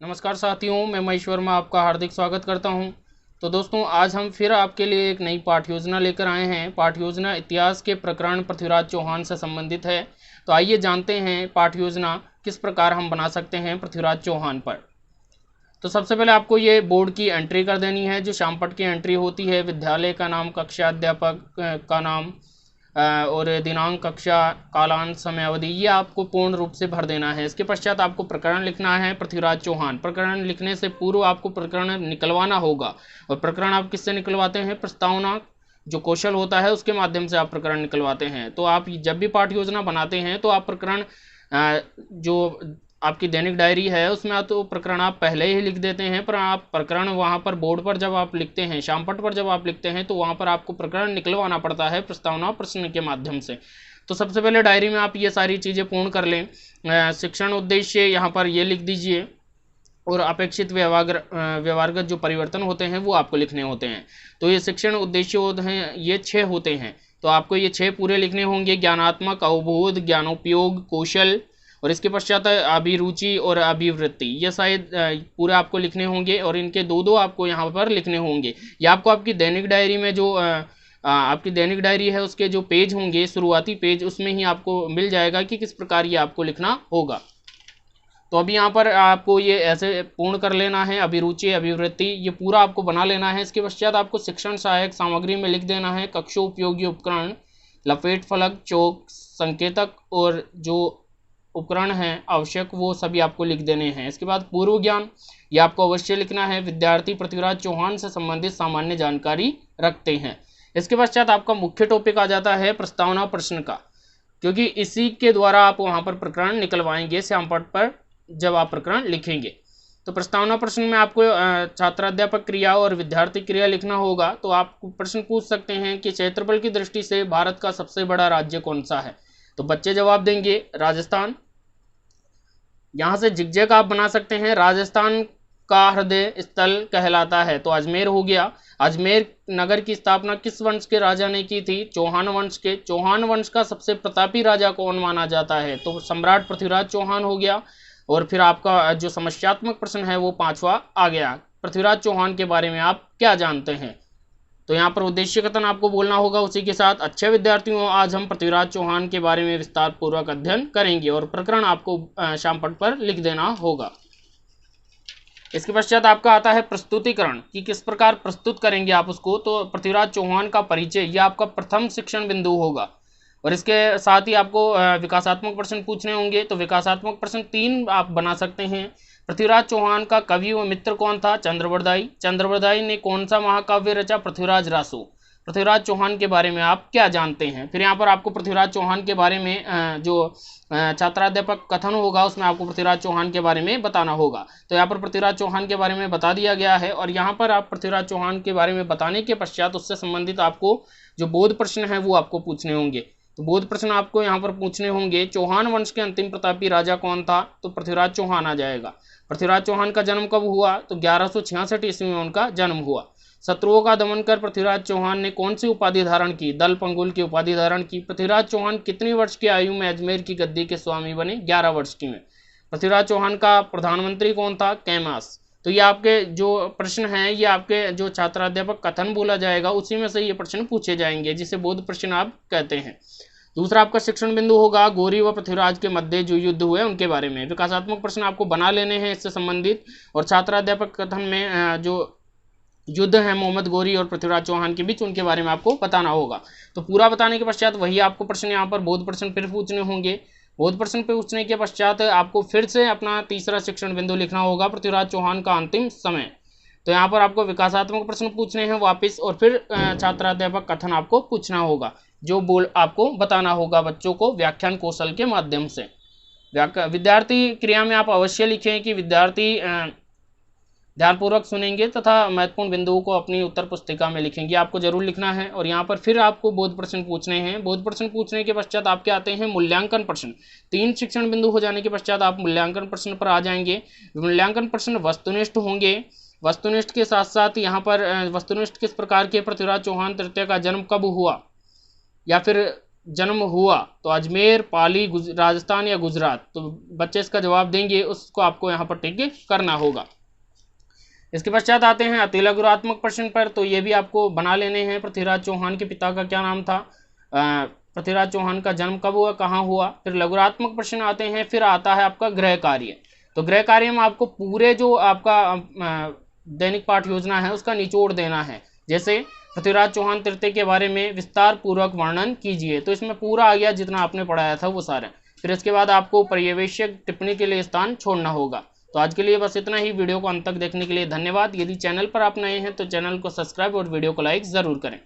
नमस्कार साथियों, मैं महेश वर्मा आपका हार्दिक स्वागत करता हूं। तो दोस्तों, आज हम फिर आपके लिए एक नई पाठ योजना लेकर आए हैं। पाठ योजना इतिहास के प्रकरण पृथ्वीराज चौहान से संबंधित है। तो आइए जानते हैं पाठ योजना किस प्रकार हम बना सकते हैं पृथ्वीराज चौहान पर। तो सबसे पहले आपको ये बोर्ड की एंट्री कर देनी है, जो श्यामपट्ट की एंट्री होती है। विद्यालय का नाम, कक्षा अध्यापक का नाम और दिनांक, कक्षा, कालांश, समय अवधि, ये आपको पूर्ण रूप से भर देना है। इसके पश्चात आपको प्रकरण लिखना है पृथ्वीराज चौहान। प्रकरण लिखने से पूर्व आपको प्रकरण निकलवाना होगा। और प्रकरण आप किससे निकलवाते हैं? प्रस्तावना जो कौशल होता है उसके माध्यम से आप प्रकरण निकलवाते हैं। तो आप जब भी पाठ योजना बनाते हैं तो आप प्रकरण जो आपकी दैनिक डायरी है उसमें तो प्रकरण आप पहले ही लिख देते हैं, पर आप प्रकरण वहाँ पर बोर्ड पर जब आप लिखते हैं, श्यामपट्ट पर जब आप लिखते हैं, तो वहाँ पर आपको प्रकरण निकलवाना पड़ता है प्रस्तावना प्रश्न के माध्यम से। तो सबसे पहले डायरी में आप ये सारी चीज़ें पूर्ण कर लें। शिक्षण उद्देश्य यहाँ पर ये लिख दीजिए, और अपेक्षित व्यवहारगत जो परिवर्तन होते हैं वो आपको लिखने होते हैं। तो ये शिक्षण उद्देश्य होते हैं, ये 6 होते हैं। तो आपको ये 6 पूरे लिखने होंगे। ज्ञानात्मक, अवबोध, ज्ञानोपयोग, कौशल, और इसके पश्चात अभिरुचि और अभिवृत्ति, ये शायद पूरे आपको लिखने होंगे। और इनके दो दो आपको यहाँ पर लिखने होंगे। या आपको आपकी दैनिक डायरी में जो आपकी दैनिक डायरी है उसके जो पेज होंगे, शुरुआती पेज, उसमें ही आपको मिल जाएगा कि किस प्रकार ये आपको लिखना होगा। तो अभी यहाँ पर आपको ये ऐसे पूर्ण कर लेना है। अभिरुचि, अभिवृत्ति, ये पूरा आपको बना लेना है। इसके पश्चात आपको शिक्षण सहायक सामग्री में लिख देना है कक्षोपयोगी उपकरण, लपेट फलक, चौक, संकेतक, और जो उपकरण हैं आवश्यक वो सभी आपको लिख देने हैं। इसके बाद पूर्व ज्ञान, ये आपको अवश्य लिखना है। विद्यार्थी पृथ्वीराज चौहान से संबंधित सामान्य जानकारी रखते हैं। इसके पश्चात आपका मुख्य टॉपिक आ जाता है प्रस्तावना प्रश्न का, क्योंकि इसी के द्वारा आप वहाँ पर प्रकरण निकलवाएंगे श्यामपट्ट पर जब आप प्रकरण लिखेंगे। तो प्रस्तावना प्रश्न में आपको छात्राध्यापक क्रिया और विद्यार्थी क्रिया लिखना होगा। तो आप प्रश्न पूछ सकते हैं कि क्षेत्रफल की दृष्टि से भारत का सबसे बड़ा राज्य कौन सा है? तो बच्चे जवाब देंगे राजस्थान। यहाँ से जिगजैग आप बना सकते हैं, राजस्थान का हृदय स्थल कहलाता है, तो अजमेर हो गया। अजमेर नगर की स्थापना किस वंश के राजा ने की थी? चौहान वंश के। चौहान वंश का सबसे प्रतापी राजा कौन माना जाता है? तो सम्राट पृथ्वीराज चौहान हो गया। और फिर आपका जो समस्यात्मक प्रश्न है वो 5वां आ गया, पृथ्वीराज चौहान के बारे में आप क्या जानते हैं? तो यहाँ पर उद्देश्य कथन आपको बोलना होगा उसी के साथ। अच्छे विद्यार्थियों, आज हम पृथ्वीराज चौहान के बारे में विस्तार पूर्वक अध्ययन करेंगे, और प्रकरण आपको श्यामपट्ट पर लिख देना होगा। इसके पश्चात आपका आता है प्रस्तुतिकरण, कि किस प्रकार प्रस्तुत करेंगे आप उसको। तो पृथ्वीराज चौहान का परिचय, यह आपका प्रथम शिक्षण बिंदु होगा। और इसके साथ ही आपको विकासात्मक प्रश्न पूछने होंगे। तो विकासात्मक प्रश्न 3 आप बना सकते हैं। पृथ्वीराज चौहान का कवि व मित्र कौन था? चंद्रवरदाई। चंद्रवरदाई ने कौन सा महाकाव्य रचा? पृथ्वीराज रासो। पृथ्वीराज चौहान के बारे में आप क्या जानते हैं? फिर यहाँ पर आपको पृथ्वीराज चौहान के बारे में जो छात्राध्यापक कथन होगा उसमें आपको पृथ्वीराज चौहान के बारे में बताना होगा। तो यहाँ पर पृथ्वीराज चौहान के बारे में बता दिया गया है। और यहाँ पर आप पृथ्वीराज चौहान के बारे में बताने के पश्चात उससे संबंधित आपको जो बोध प्रश्न है वो आपको पूछने होंगे। तो बोध प्रश्न आपको यहाँ पर पूछने होंगे। चौहान वंश के अंतिम प्रतापी राजा कौन था? तो पृथ्वीराज चौहान आ जाएगा। पृथ्वीराज चौहान का जन्म कब हुआ? तो 1166 ईस्वी में उनका जन्म हुआ। शत्रुओं का दमन कर पृथ्वीराज चौहान ने कौन सी उपाधि धारण की? दल पंगुल की उपाधि धारण की। पृथ्वीराज चौहान कितनी वर्ष की आयु में अजमेर की गद्दी के स्वामी बने? 11 वर्ष की में। पृथ्वीराज चौहान का प्रधानमंत्री कौन था? कैमास। तो ये आपके जो प्रश्न हैं, ये आपके जो छात्राध्यापक कथन बोला जाएगा उसी में से ये प्रश्न पूछे जाएंगे, जिसे बोध प्रश्न आप कहते हैं। दूसरा आपका शिक्षण बिंदु होगा गौरी व पृथ्वीराज के मध्य जो युद्ध हुए उनके बारे में। विकासात्मक प्रश्न आपको बना लेने हैं इससे संबंधित। और छात्राध्यापक कथन में जो युद्ध है मोहम्मद गौरी और पृथ्वीराज चौहान के बीच, उनके बारे में आपको बताना होगा। तो पूरा बताने के पश्चात वही आपको प्रश्न यहाँ पर बोध प्रश्न फिर पूछने होंगे। बोध प्रश्न पूछने के पश्चात आपको फिर से अपना तीसरा शिक्षण बिंदु लिखना होगा, पृथ्वीराज चौहान का अंतिम समय। तो यहाँ पर आपको विकासात्मक प्रश्न पूछने हैं वापस, और फिर छात्राध्यापक कथन आपको पूछना होगा, जो बोल आपको बताना होगा बच्चों को व्याख्यान कौशल के माध्यम से। विद्यार्थी क्रिया में आप अवश्य लिखें कि विद्यार्थी ध्यानपूर्वक सुनेंगे तथा महत्वपूर्ण बिंदुओं को अपनी उत्तर पुस्तिका में लिखेंगे, आपको जरूर लिखना है। और यहाँ पर फिर आपको बोध प्रश्न पूछने हैं। बोध प्रश्न पूछने के पश्चात आपके आते हैं मूल्यांकन प्रश्न। 3 शिक्षण बिंदु हो जाने के पश्चात आप मूल्यांकन प्रश्न पर आ जाएंगे। मूल्यांकन प्रश्न वस्तुनिष्ठ होंगे। वस्तुनिष्ठ के साथ साथ यहाँ पर वस्तुनिष्ठ किस प्रकार के? पृथ्वीराज चौहान तृतीय का जन्म कब हुआ, या फिर जन्म हुआ? तो अजमेर, पाली, राजस्थान या गुजरात। तो बच्चे इसका जवाब देंगे, उसको आपको यहाँ पर टिक करना होगा। इसके पश्चात आते हैं अति लघुरात्मक प्रश्न पर। तो ये भी आपको बना लेने हैं। पृथ्वीराज चौहान के पिता का क्या नाम था? पृथ्वीराज चौहान का जन्म कब हुआ, कहाँ हुआ? फिर लघुरात्मक प्रश्न आते हैं। फिर आता है आपका गृह कार्य। तो गृह कार्य में आपको पूरे जो आपका दैनिक पाठ योजना है उसका निचोड़ देना है। जैसे पृथ्वीराज चौहान तृतीय के बारे में विस्तार पूर्वक वर्णन कीजिए। तो इसमें पूरा आ गया जितना आपने पढ़ाया था वो सारा। फिर इसके बाद आपको पर्यवेक्षक टिप्पणी के लिए स्थान छोड़ना होगा। तो आज के लिए बस इतना ही। वीडियो को अंत तक देखने के लिए धन्यवाद। यदि चैनल पर आप नए हैं तो चैनल को सब्सक्राइब और वीडियो को लाइक ज़रूर करें।